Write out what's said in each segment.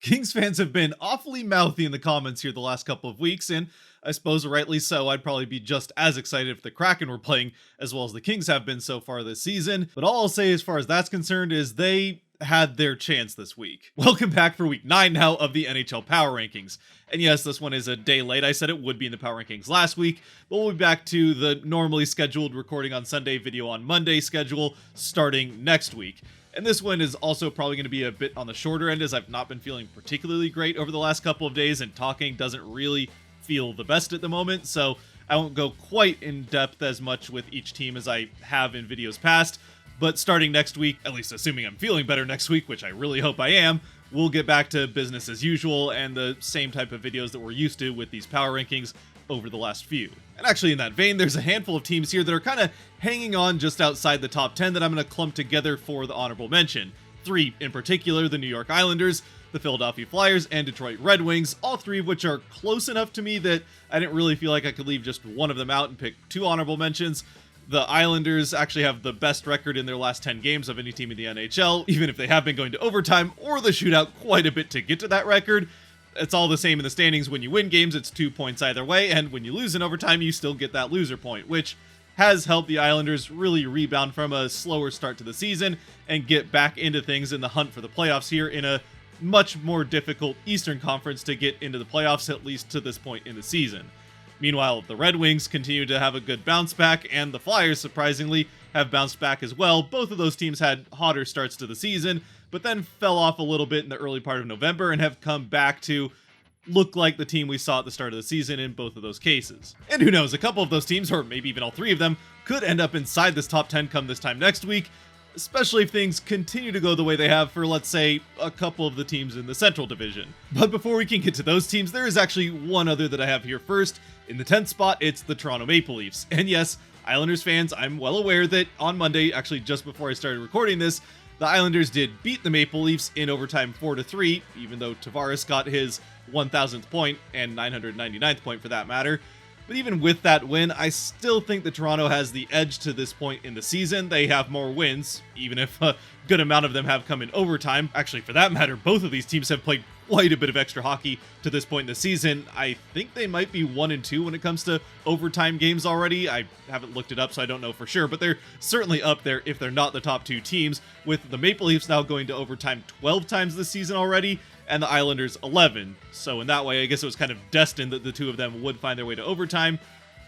Kings fans have been awfully mouthy in the comments here the last couple of weeks, and I suppose rightly so. I'd probably be just as excited if the Kraken were playing as well as the Kings have been so far this season. But all I'll say as far as that's concerned is they had their chance this week. Welcome back for week 9 now of the NHL Power Rankings. And yes, this one is a day late. I said it would be in the Power Rankings last week, but we'll be back to the normally scheduled recording on Sunday, video on Monday schedule starting next week. And this one is also probably going to be a bit on the shorter end, as I've not been feeling particularly great over the last couple of days, and talking doesn't really feel the best at the moment, so I won't go quite in depth as much with each team as I have in videos past. But starting next week, at least assuming I'm feeling better next week, which I really hope I am, we'll get back to business as usual and the same type of videos that we're used to with these power rankings over the last few. And actually, in that vein, there's a handful of teams here that are kind of hanging on just outside the top 10 that I'm going to clump together for the honorable mention. 3 in particular: the New York Islanders, the Philadelphia Flyers, and Detroit Red Wings, all 3 of which are close enough to me that I didn't really feel like I could leave just one of them out and pick 2 honorable mentions. The Islanders actually have the best record in their last 10 games of any team in the NHL, even if they have been going to overtime or the shootout quite a bit to get to that record. It's all the same in the standings. When you win games, it's 2 points either way, and when you lose in overtime, you still get that loser point, which has helped the Islanders really rebound from a slower start to the season and get back into things in the hunt for the playoffs here in a much more difficult Eastern Conference to get into the playoffs, at least to this point in the season. Meanwhile, the Red Wings continue to have a good bounce back, and the Flyers, surprisingly, have bounced back as well. Both of those teams had hotter starts to the season, but then fell off a little bit in the early part of November and have come back to look like the team we saw at the start of the season in both of those cases. And who knows, a couple of those teams, or maybe even all 3 of them, could end up inside this top 10 come this time next week, especially if things continue to go the way they have for, let's say, a couple of the teams in the Central Division. But before we can get to those teams, there is actually one other that I have here first. In the 10th spot, it's the Toronto Maple Leafs. And yes, Islanders fans, I'm well aware that on Monday, actually just before I started recording this, the Islanders did beat the Maple Leafs in overtime 4-3, even though Tavares got his 1,000th point and 999th point for that matter. But even with that win, I still think that Toronto has the edge to this point in the season. They have more wins, even if a good amount of them have come in overtime. Actually, for that matter, both of these teams have played quite a bit of extra hockey to this point in the season. I think they might be 1-2 when it comes to overtime games already. I haven't looked it up, so I don't know for sure, but they're certainly up there if they're not the top 2 teams, with the Maple Leafs now going to overtime 12 times this season already, and the Islanders 11. So in that way, I guess it was kind of destined that the 2 of them would find their way to overtime.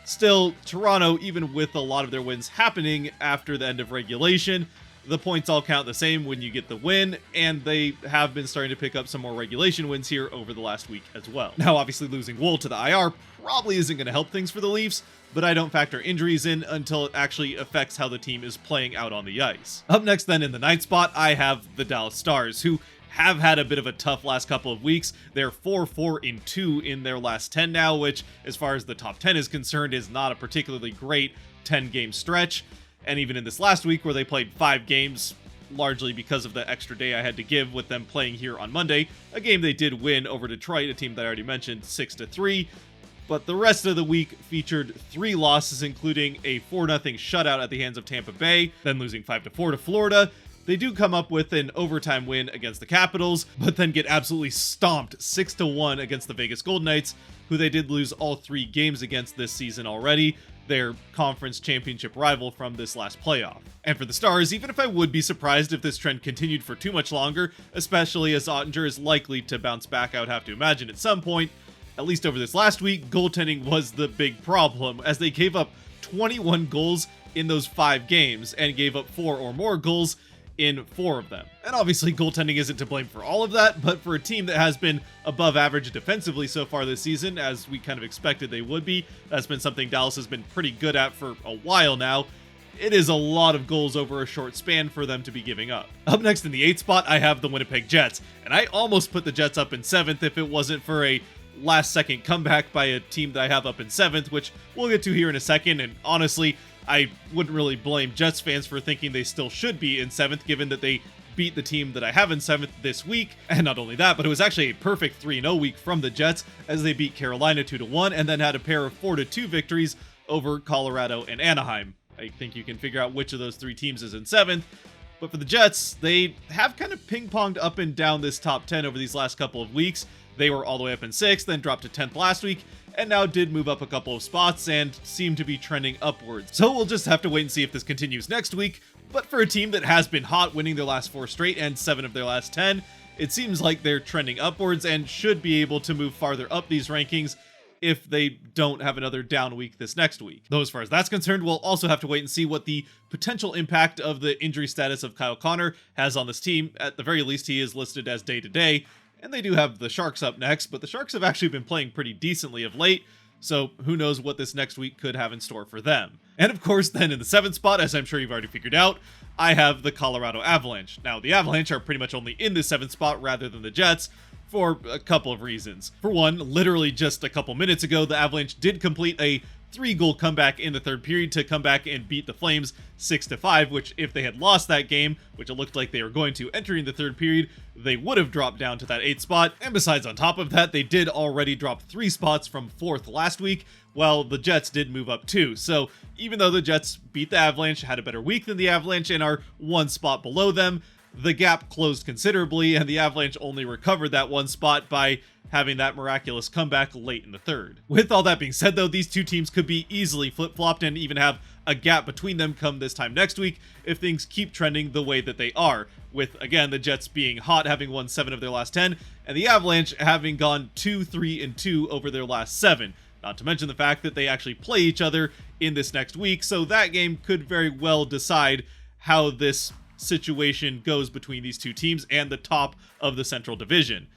Still, Toronto, even with a lot of their wins happening after the end of regulation, the points all count the same when you get the win, and they have been starting to pick up some more regulation wins here over the last week as well. Now, obviously, losing Wool to the IR probably isn't going to help things for the Leafs, but I don't factor injuries in until it actually affects how the team is playing out on the ice. Up next then, in the 9th spot, I have the Dallas Stars, who have had a bit of a tough last couple of weeks. They're 4-4-2 in their last 10 now, which, as far as the top 10 is concerned, is not a particularly great 10-game stretch. And even in this last week, where they played 5 games, largely because of the extra day I had to give with them playing here on Monday, a game they did win over Detroit, a team that I already mentioned, 6-3. But the rest of the week featured 3 losses, including a 4-0 shutout at the hands of Tampa Bay, then losing 5-4 to Florida. They do come up with an overtime win against the Capitals, but then get absolutely stomped 6-1 against the Vegas Golden Knights, who they did lose all 3 games against this season already, their conference championship rival from this last playoff. And for the Stars, even if I would be surprised if this trend continued for too much longer, especially as Ottinger is likely to bounce back, I would have to imagine at some point, at least over this last week, goaltending was the big problem, as they gave up 21 goals in those 5 games, and gave up 4 or more goals in 4 of them. And obviously goaltending isn't to blame for all of that, but for a team that has been above average defensively so far this season, as we kind of expected they would be, that's been something Dallas has been pretty good at for a while now. It is a lot of goals over a short span for them to be giving up. Up next in the 8th spot, I have the Winnipeg Jets, and I almost put the Jets up in 7th if it wasn't for a last-second comeback by a team that I have up in 7th, which we'll get to here in a second, and honestly, I wouldn't really blame Jets fans for thinking they still should be in 7th, given that they beat the team that I have in 7th this week. And not only that, but it was actually a perfect 3-0 week from the Jets, as they beat Carolina 2-1 and then had a pair of 4-2 victories over Colorado and Anaheim. I think you can figure out which of those 3 teams is in 7th. But for the Jets, they have kind of ping-ponged up and down this top 10 over these last couple of weeks. They were all the way up in 6th, then dropped to 10th last week, and now did move up a couple of spots and seem to be trending upwards. So we'll just have to wait and see if this continues next week. But for a team that has been hot, winning their last 4 straight and 7 of their last 10, it seems like they're trending upwards and should be able to move farther up these rankings if they don't have another down week this next week. Though as far as that's concerned, we'll also have to wait and see what the potential impact of the injury status of Kyle Connor has on this team. At the very least, he is listed as day-to-day, and they do have the Sharks up next, but the Sharks have actually been playing pretty decently of late, so who knows what this next week could have in store for them. And of course, then in the 7th spot, as I'm sure you've already figured out, I have the Colorado Avalanche. Now, the Avalanche are pretty much only in the 7th spot rather than the Jets, for a couple of reasons. For one, literally just a couple minutes ago, the Avalanche did complete a 3-goal comeback in the 3rd period to come back and beat the Flames 6-5, which if they had lost that game, which it looked like they were going to entering the 3rd period, they would have dropped down to that 8th spot. And besides, on top of that, they did already drop 3 spots from 4th last week, while the Jets did move up too. So even though the Jets beat the Avalanche, had a better week than the Avalanche, and are 1 spot below them, the gap closed considerably, and the Avalanche only recovered that 1 spot by having that miraculous comeback late in the 3rd. With all that being said, though, these two teams could be easily flip-flopped and even have a gap between them come this time next week if things keep trending the way that they are, with, again, the Jets being hot, having won 7 of their last 10, and the Avalanche having gone 2-3-2 over their last 7. Not to mention the fact that they actually play each other in this next week, so that game could very well decide how this situation goes between these two teams and the top of the Central Division.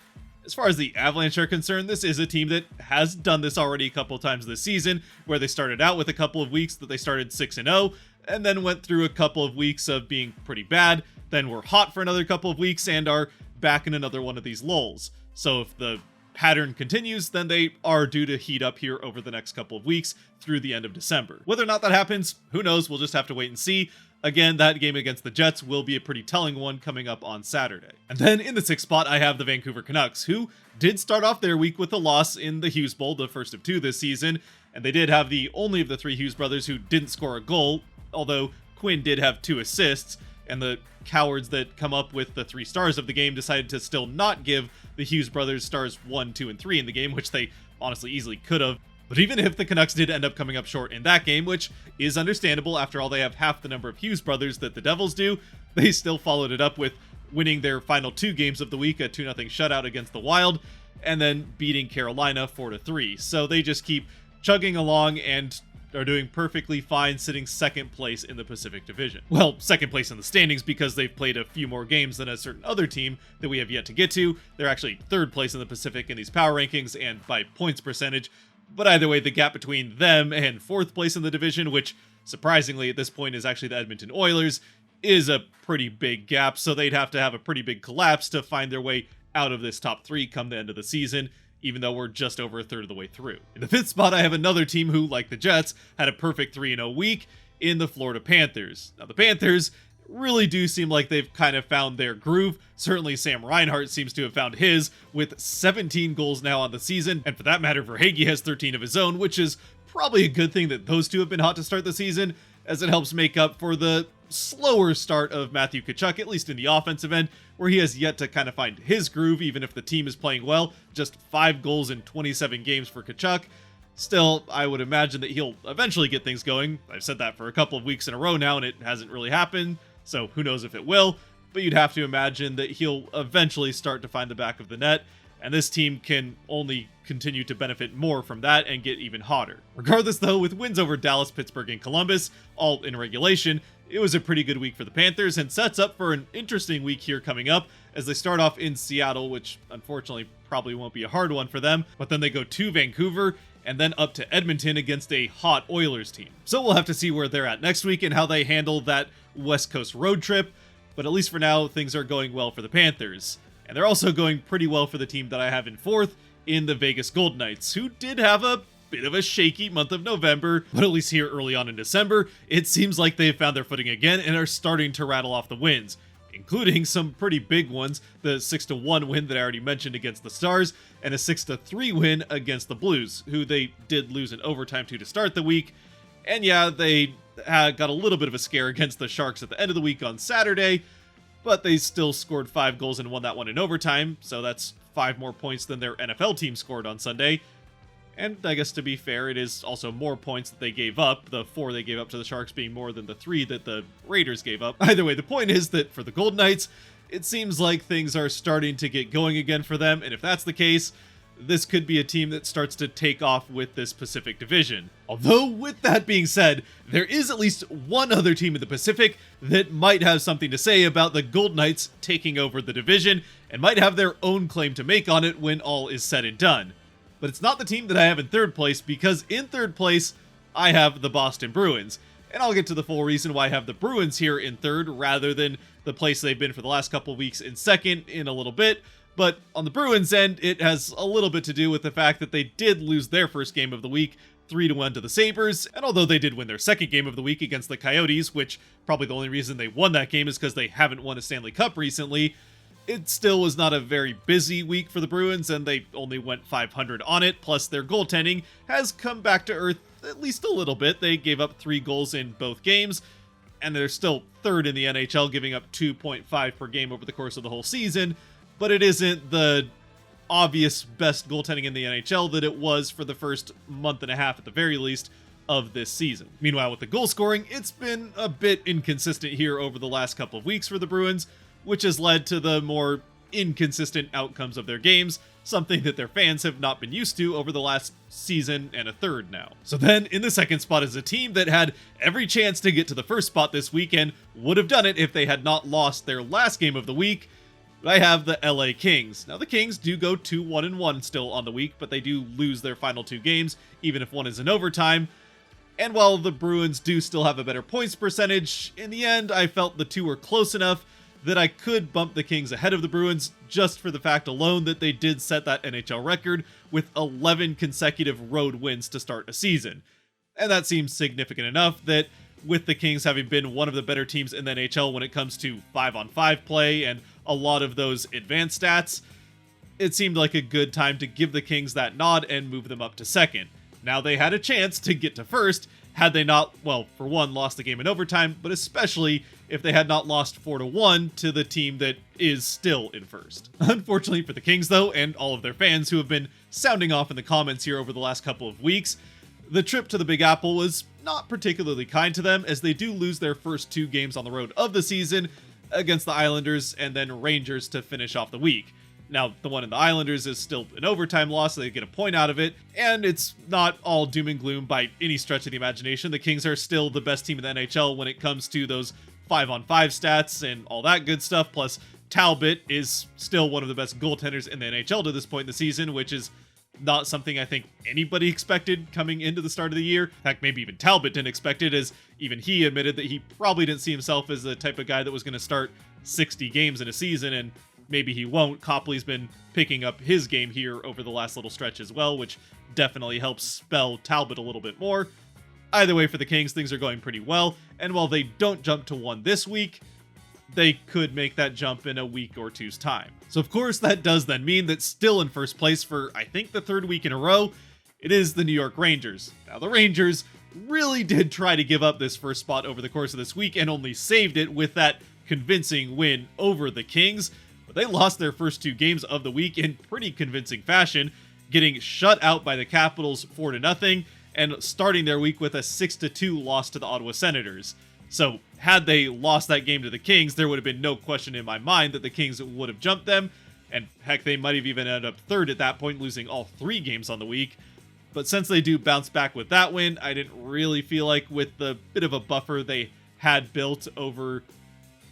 As far as the Avalanche are concerned, this is a team that has done this already a couple times this season, where they started out with a couple of weeks that they started 6-0, and then went through a couple of weeks of being pretty bad, then were hot for another couple of weeks, and are back in another one of these lulls. So if the pattern continues, then they are due to heat up here over the next couple of weeks through the end of December. Whether or not that happens, who knows? We'll just have to wait and see. Again, that game against the Jets will be a pretty telling one coming up on Saturday. And then in the 6th spot, I have the Vancouver Canucks, who did start off their week with a loss in the Hughes Bowl, the first of 2 this season, and they did have the only of the 3 Hughes brothers who didn't score a goal, although Quinn did have 2 assists, and the cowards that come up with the 3 stars of the game decided to still not give the Hughes brothers stars 1, 2, and 3 in the game, which they honestly easily could have. But even if the Canucks did end up coming up short in that game, which is understandable, after all they have half the number of Hughes brothers that the Devils do, they still followed it up with winning their final 2 games of the week, a 2-0 shutout against the Wild, and then beating Carolina 4-3. So they just keep chugging along and are doing perfectly fine, sitting 2nd place in the Pacific Division. Well, 2nd place in the standings because they've played a few more games than a certain other team that we have yet to get to. They're actually 3rd place in the Pacific in these power rankings and by points percentage. But either way, the gap between them and 4th place in the division, which surprisingly at this point is actually the Edmonton Oilers, is a pretty big gap, so they'd have to have a pretty big collapse to find their way out of this top 3 come the end of the season, even though we're just over a third of the way through. In the 5th spot, I have another team who, like the Jets, had a perfect 3-0 week in the Florida Panthers. Now, the Panthers really do seem like they've kind of found their groove. Certainly Sam Reinhart seems to have found his, with 17 goals now on the season, and for that matter, Verhaeghe has 13 of his own, which is probably a good thing that those two have been hot to start the season, as it helps make up for the slower start of Matthew Tkachuk, at least in the offensive end, where he has yet to kind of find his groove, even if the team is playing well. Just 5 goals in 27 games for Tkachuk. Still, I would imagine that he'll eventually get things going. I've said that for a couple of weeks in a row now, and it hasn't really happened, so who knows if it will, but you'd have to imagine that he'll eventually start to find the back of the net, and this team can only continue to benefit more from that and get even hotter. Regardless, though, with wins over Dallas, Pittsburgh, and Columbus, all in regulation, it was a pretty good week for the Panthers and sets up for an interesting week here coming up as they start off in Seattle, which unfortunately probably won't be a hard one for them, but then they go to Vancouver and then up to Edmonton against a hot Oilers team. So we'll have to see where they're at next week and how they handle that West Coast road trip, but at least for now, things are going well for the Panthers. And they're also going pretty well for the team that I have in 4th in the Vegas Golden Knights, who did have a bit of a shaky month of November, but at least here early on in December, it seems like they've found their footing again and are starting to rattle off the wins, including some pretty big ones, the 6-1 win that I already mentioned against the Stars, and a 6-3 win against the Blues, who they did lose in overtime to start the week. And yeah, they got a little bit of a scare against the Sharks at the end of the week on Saturday, but they still scored 5 goals and won that one in overtime, so that's 5 more points than their NFL team scored on Sunday. And I guess to be fair, it is also more points that they gave up, the 4 they gave up to the Sharks being more than the 3 that the Raiders gave up. Either way, the point is that for the Golden Knights, it seems like things are starting to get going again for them, and if that's the case, this could be a team that starts to take off with this Pacific Division. Although, with that being said, there is at least one other team in the Pacific that might have something to say about the Golden Knights taking over the division, and might have their own claim to make on it when all is said and done. But it's not the team that I have in third place, because in third place, I have the Boston Bruins. And I'll get to the full reason why I have the Bruins here in third, rather than the place they've been for the last couple of weeks in second in a little bit. But on the Bruins end, it has a little bit to do with the fact that they did lose their first game of the week 3-1 to the Sabres, and although they did win their second game of the week against the Coyotes, which probably the only reason they won that game is because they haven't won a Stanley Cup recently, it still was not a very busy week for the Bruins, and they only went 500 on it, plus their goaltending has come back to earth at least a little bit. They gave up 3 goals in both games, and they're still third in the NHL, giving up 2.5 per game over the course of the whole season, but it isn't the obvious best goaltending in the NHL that it was for the first month and a half at the very least of this season. Meanwhile, with the goal scoring, it's been a bit inconsistent here over the last couple of weeks for the Bruins, which has led to the more inconsistent outcomes of their games, something that their fans have not been used to over the last season and a third now. So then, in the second spot is a team that had every chance to get to the first spot this weekend, would have done it if they had not lost their last game of the week. I have the LA Kings. Now, the Kings do go 2-1-1 still on the week, but they do lose their final 2 games, even if one is in overtime. And while the Bruins do still have a better points percentage, in the end, I felt the two were close enough that I could bump the Kings ahead of the Bruins, just for the fact alone that they did set that NHL record with 11 consecutive road wins to start a season. And that seems significant enough that, with the Kings having been one of the better teams in the NHL when it comes to 5-on-5 play and a lot of those advanced stats, it seemed like a good time to give the Kings that nod and move them up to second. Now, they had a chance to get to first had they not, well, for one, lost the game in overtime, but especially if they had not lost 4-1 to the team that is still in first. Unfortunately for the Kings, though, and all of their fans who have been sounding off in the comments here over the last couple of weeks, the trip to the Big Apple was not particularly kind to them, as they do lose their first 2 games on the road of the season against the Islanders and then Rangers to finish off the week. Now, the one in the Islanders is still an overtime loss, so they get a point out of it, and it's not all doom and gloom by any stretch of the imagination. The Kings are still the best team in the NHL when it comes to those 5-on-5 stats and all that good stuff, plus Talbot is still one of the best goaltenders in the NHL to this point in the season, which is not something I think anybody expected coming into the start of the year. In fact, maybe even Talbot didn't expect it, as even he admitted that he probably didn't see himself as the type of guy that was going to start 60 games in a season, and maybe he won't. Copley's been picking up his game here over the last little stretch as well, which definitely helps spell Talbot a little bit more. Either way, for the Kings, things are going pretty well, and while they don't jump to 1 this week, they could make that jump in a week or two's time. So of course that does then mean that still in first place for I think the 3rd week in a row, it is the New York Rangers. Now, the Rangers really did try to give up this first spot over the course of this week and only saved it with that convincing win over the Kings, but they lost their first 2 games of the week in pretty convincing fashion, getting shut out by the Capitals 4-0 and starting their week with a 6-2 loss to the Ottawa Senators. So had they lost that game to the Kings, there would have been no question in my mind that the Kings would have jumped them, and heck, they might have even ended up 3rd at that point, losing all 3 games on the week. But since they do bounce back with that win, I didn't really feel like, with the bit of a buffer they had built over,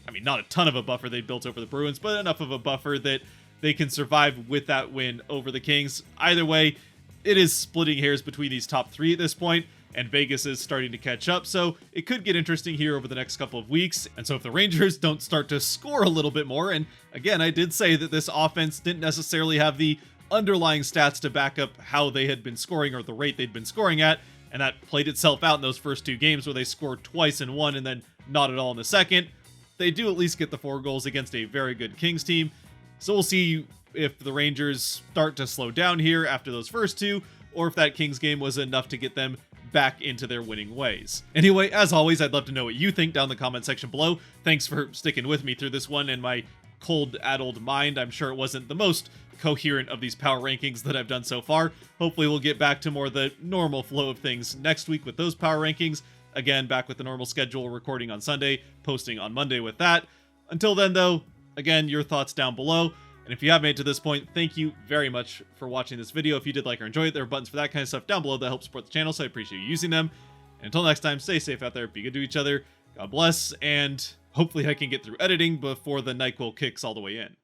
I mean, not a ton of a buffer they built over the Bruins, but enough of a buffer that they can survive with that win over the Kings. Either way, it is splitting hairs between these top 3 at this point, and Vegas is starting to catch up, so it could get interesting here over the next couple of weeks. And so if the Rangers don't start to score a little bit more, and again, I did say that this offense didn't necessarily have the underlying stats to back up how they had been scoring or the rate they'd been scoring at, and that played itself out in those first 2 games where they scored twice in one and then not at all in the second. They do at least get the 4 goals against a very good Kings team, so we'll see if the Rangers start to slow down here after those first 2, or if that Kings game was enough to get them back into their winning ways. Anyway, as always, I'd love to know what you think down in the comment section below. Thanks for sticking with me through this one and my cold-addled mind. I'm sure it wasn't the most coherent of these power rankings that I've done so far. Hopefully we'll get back to more the normal flow of things next week with those power rankings. Again, back with the normal schedule, recording on Sunday, posting on Monday with that. Until then, though, again, your thoughts down below. And if you have made it to this point, thank you very much for watching this video. If you did like or enjoy it, there are buttons for that kind of stuff down below that help support the channel, so I appreciate you using them. And until next time, stay safe out there, be good to each other, God bless, and hopefully I can get through editing before the NyQuil kicks all the way in.